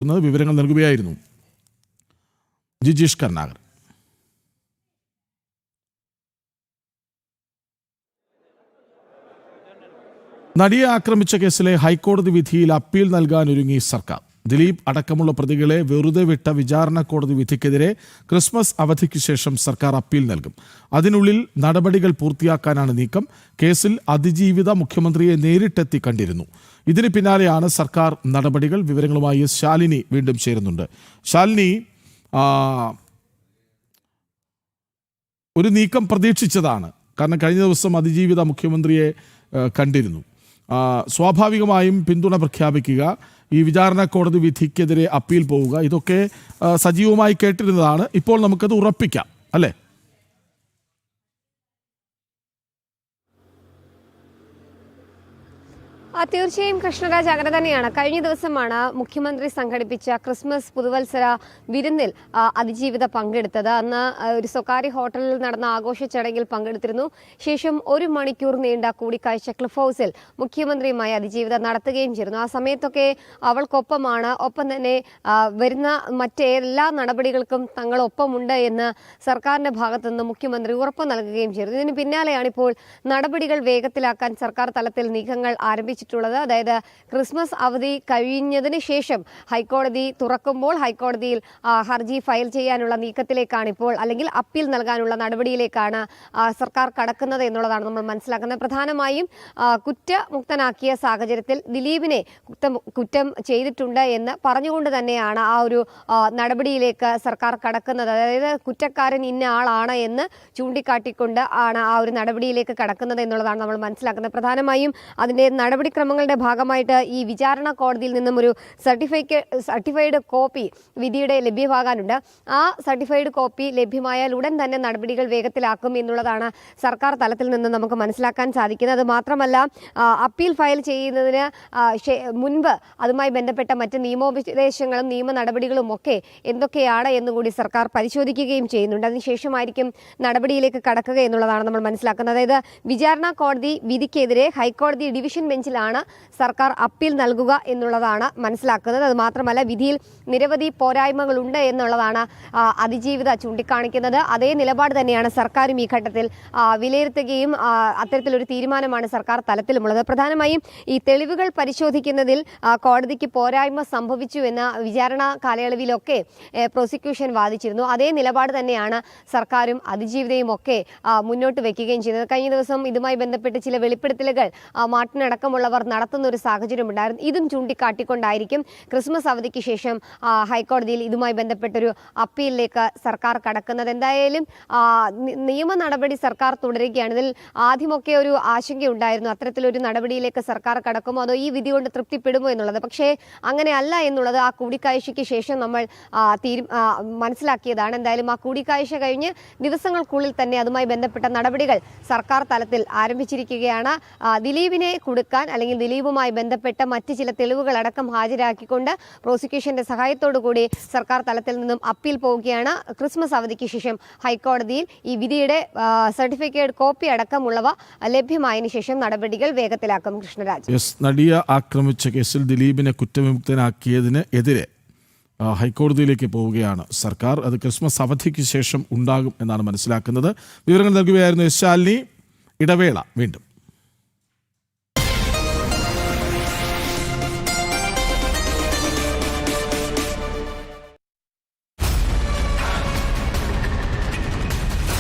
വിവരങ്ങൾ നൽകുകയായിരുന്നു ജിജീഷ് കർണാകർ. നടിയെ ആക്രമിച്ച കേസിലെ ഹൈക്കോടതി വിധിയിൽ അപ്പീൽ നൽകാനൊരുങ്ങി സർക്കാർ. ദിലീപ് അടക്കമുള്ള പ്രതികളെ വെറുതെ വിട്ട വിചാരണ കോടതി വിധിക്കെതിരെ ക്രിസ്മസ് അവധിക്ക് ശേഷം സർക്കാർ അപ്പീൽ നൽകും. അതിനുള്ളിൽ നടപടികൾ പൂർത്തിയാക്കാനാണ് നീക്കം. കേസിൽ അതിജീവിത മുഖ്യമന്ത്രിയെ നേരിട്ടെത്തി കണ്ടിരുന്നു. ഇതിന് പിന്നാലെയാണ് സർക്കാർ നടപടികൾ. വിവരങ്ങളുമായി ശാലിനി വീണ്ടും ചേരുന്നുണ്ട്. ശാലിനി, ഒരു നീക്കം പ്രതീക്ഷിച്ചതാണ്, കാരണം കഴിഞ്ഞ ദിവസം അതിജീവിത മുഖ്യമന്ത്രിയെ കണ്ടിരുന്നു. സ്വാഭാവികമായും പിന്തുണ പ്രഖ്യാപിക്കുക, ഈ വിചാരണ കോടതി വിധിക്കെതിരെ അപ്പീൽ പോവുക, ഇതൊക്കെ സജീവമായി കേട്ടിരുന്നതാണ്. ഇപ്പോൾ നമുക്കത് ഉറപ്പിക്കാം, അല്ലേ? തീർച്ചയായും കൃഷ്ണരാജ്, അങ്ങനെ തന്നെയാണ്. കഴിഞ്ഞ ദിവസമാണ് മുഖ്യമന്ത്രി സംഘടിപ്പിച്ച ക്രിസ്മസ് പുതുവത്സര വിരുന്നിൽ അതിജീവിത പങ്കെടുത്തത്. അന്ന് ഒരു സ്വകാര്യ ഹോട്ടലിൽ നടന്ന ആഘോഷ ചടങ്ങിൽ പങ്കെടുത്തിരുന്നു. ശേഷം 1 മണിക്കൂർ നീണ്ട കൂടിക്കാഴ്ച ക്ലിഫ് ഹൗസിൽ മുഖ്യമന്ത്രിയുമായി അതിജീവിത നടത്തുകയും ചെയ്തിരുന്നു. ആ സമയത്തൊക്കെ അവൾക്കൊപ്പമാണ്, ഒപ്പം തന്നെ വരുന്ന മറ്റെല്ലാ നടപടികൾക്കും തങ്ങളൊപ്പമുണ്ട് എന്ന് സർക്കാരിന്റെ ഭാഗത്തുനിന്ന് മുഖ്യമന്ത്രി ഉറപ്പ് നൽകുകയും ചെയ്തു. ഇതിന് പിന്നാലെയാണ് ഇപ്പോൾ നടപടികൾ വേഗത്തിലാക്കാൻ സർക്കാർ തലത്തിൽ നീക്കങ്ങൾ ആരംഭിച്ചിട്ടുള്ളത്. അതായത് ക്രിസ്മസ് അവധി കഴിഞ്ഞതിന് ശേഷം ഹൈക്കോടതി തുറക്കുമ്പോൾ ഹൈക്കോടതിയിൽ ഹർജി ഫയൽ ചെയ്യാനുള്ള നീക്കത്തിലേക്കാണ് ഇപ്പോൾ, അല്ലെങ്കിൽ അപ്പീൽ നൽകാനുള്ള നടപടിയിലേക്കാണ് സർക്കാർ കടക്കുന്നത് എന്നുള്ളതാണ് നമ്മൾ മനസ്സിലാക്കുന്നത്. പ്രധാനമായും കുറ്റമുക്തനാക്കിയ സാഹചര്യത്തിൽ ദിലീപിനെ കുറ്റം ചെയ്തിട്ടുണ്ട് എന്ന് പറഞ്ഞുകൊണ്ട് തന്നെയാണ് ആ ഒരു നടപടിയിലേക്ക് സർക്കാർ കടക്കുന്നത്. അതായത് കുറ്റക്കാരൻ ഇന്ന ആളാണ് എന്ന് ചൂണ്ടിക്കാട്ടിക്കൊണ്ട് ആണ് ആ ഒരു നടപടിയിലേക്ക് കടക്കുന്നത് എന്നുള്ളതാണ് നമ്മൾ മനസ്സിലാക്കുന്നത്. പ്രധാനമായും അതിൻ്റെ നടപടിക്രമങ്ങളുടെ ഭാഗമായിട്ട് ഈ വിചാരണ കോടതിയിൽ നിന്നും ഒരു സർട്ടിഫൈഡ് കോപ്പി വിധിയുടെ ലഭ്യമാകാനുണ്ട്. ആ സർട്ടിഫൈഡ് കോപ്പി ലഭ്യമായാൽ ഉടൻ തന്നെ നടപടികൾ വേഗത്തിലാക്കും എന്നുള്ളതാണ് സർക്കാർ തലത്തിൽ നിന്ന് നമുക്ക് മനസ്സിലാക്കാൻ സാധിക്കുന്നത്. അത് മാത്രമല്ല, അപ്പീൽ ഫയൽ ചെയ്യുന്നതിന് മുൻപ് അതുമായി ബന്ധപ്പെട്ട മറ്റ് നിയമോപദേശങ്ങളും നിയമ നടപടികളും ഒക്കെ എന്തൊക്കെയാണ് എന്നുകൂടി സർക്കാർ പരിശോധിക്കുകയും ചെയ്യുന്നുണ്ട്. അതിനുശേഷമായിരിക്കും നടപടിയിലേക്ക് കടക്കുക എന്നുള്ളതാണ് നമ്മൾ മനസ്സിലാക്കുന്നത്. അതായത് വിചാരണ കോടതി വിധിക്കെതിരെ ഹൈക്കോടതി ഡിവിഷൻ ബെഞ്ചിലാണ് സർക്കാർ അപ്പീൽ നൽകുക എന്നുള്ളതാണ് മനസ്സിലാക്കുന്നത്. അത് മാത്രമല്ല, വിധിയിൽ നിരവധി പോരായ്മകളുണ്ട് എന്നുള്ളതാണ് അതിജീവിത ചൂണ്ടിക്കാണിക്കുന്നത്. അതേ നിലപാട് തന്നെയാണ് സർക്കാരും ഈ ഘട്ടത്തിൽ വിലയിരുത്തുകയും അത്തരത്തിലൊരു തീരുമാനമാണ് സർക്കാർ തലത്തിലുമുള്ളത്. പ്രധാനമായും ഈ തെളിവുകൾ പരിശോധിക്കുന്നതിൽ കോടതിക്ക് പോരായ്മ സംഭവിച്ചു എന്ന വിചാരണ കാലയളവിലൊക്കെ പ്രോസിക്യൂഷൻ വാദിച്ചിരുന്നു. അതേ നിലപാട് തന്നെയാണ് സർക്കാരും അതിജീവിതയും ഒക്കെ മുന്നോട്ട് വയ്ക്കുകയും ചെയ്തത്. കഴിഞ്ഞ ദിവസം ഇതുമായി ബന്ധപ്പെട്ട് ചില വെളിപ്പെടുത്തലുകൾ മാർട്ടിനടക്കമുള്ളവർ നടത്തുന്ന ഒരു സാഹചര്യം ഉണ്ടായിരുന്നു. ഇതും ചൂണ്ടിക്കാട്ടിക്കൊണ്ടായിരിക്കും ക്രിസ്മസ് അവധിക്ക് ശേഷം ഹൈക്കോടതിയിൽ ഇതുമായി ബന്ധപ്പെട്ടൊരു അപ്പീലിലേക്ക് സർക്കാർ കടക്കുന്നത്. എന്തായാലും നിയമ നടപടി സർക്കാർ തുടരുകയാണ്. ഇതിൽ ആദ്യമൊക്കെ ഒരു ആശങ്കയുണ്ടായിരുന്നു, അത്തരത്തിലൊരു നടപടിയിലേക്ക് സർക്കാർ കടക്കുമോ അതോ ഈ വിധി കൊണ്ട് തൃപ്തിപ്പെടുമോ എന്നുള്ളത്. പക്ഷേ അങ്ങനെയല്ല എന്നുള്ളത് ആ കൂടിക്കാഴ്ചയ്ക്ക് ശേഷം നമ്മൾ മനസ്സിലാക്കിയതാണ്. എന്തായാലും ആ കൂടിക്കാഴ്ച കഴിഞ്ഞ് ദിവസങ്ങൾക്കുള്ളിൽ തന്നെ അതുമായി ബന്ധപ്പെട്ട നടപടികൾ സർക്കാർ തലത്തിൽ ആരംഭിച്ചിരിക്കുകയാണ്. ദിലീപിനെ കൊടുക്കാൻ അല്ലെങ്കിൽ ദിലീപുമായി ബന്ധപ്പെട്ട മറ്റ് ചില തെളിവുകളടക്കം ഹാജരാക്കിക്കൊണ്ട് പ്രോസിക്യൂഷന്റെ സഹായത്തോടുകൂടി സർക്കാർ തലത്തിൽ നിന്നും അപ്പീൽ പോവുകയാണ്. ക്രിസ്മസ് അവധിക്ക് ശേഷം ഹൈക്കോടതിയിൽ ഈ വിധിയുടെ സർട്ടിഫിക്കറ്റ് കോപ്പി അടക്കമുള്ളവ ലഭ്യമായതിനു ശേഷം നടപടികൾ വേഗത്തിലാക്കും. കൃഷ്ണരാജ്, നടിയെ ആക്രമിച്ച കേസിൽ ദിലീപിനെ കുറ്റവിമുക്തനാക്കിയതിന് എതിരെ ഹൈക്കോടതിയിലേക്ക് പോവുകയാണ് സർക്കാർ. അത് ക്രിസ്മസ് അവധിക്ക് ശേഷം ഉണ്ടാകും എന്നാണ് മനസ്സിലാക്കുന്നത്. വിവരങ്ങൾ നൽകുകയായിരുന്നു ശാലിനി. ഇടവേള വീണ്ടും.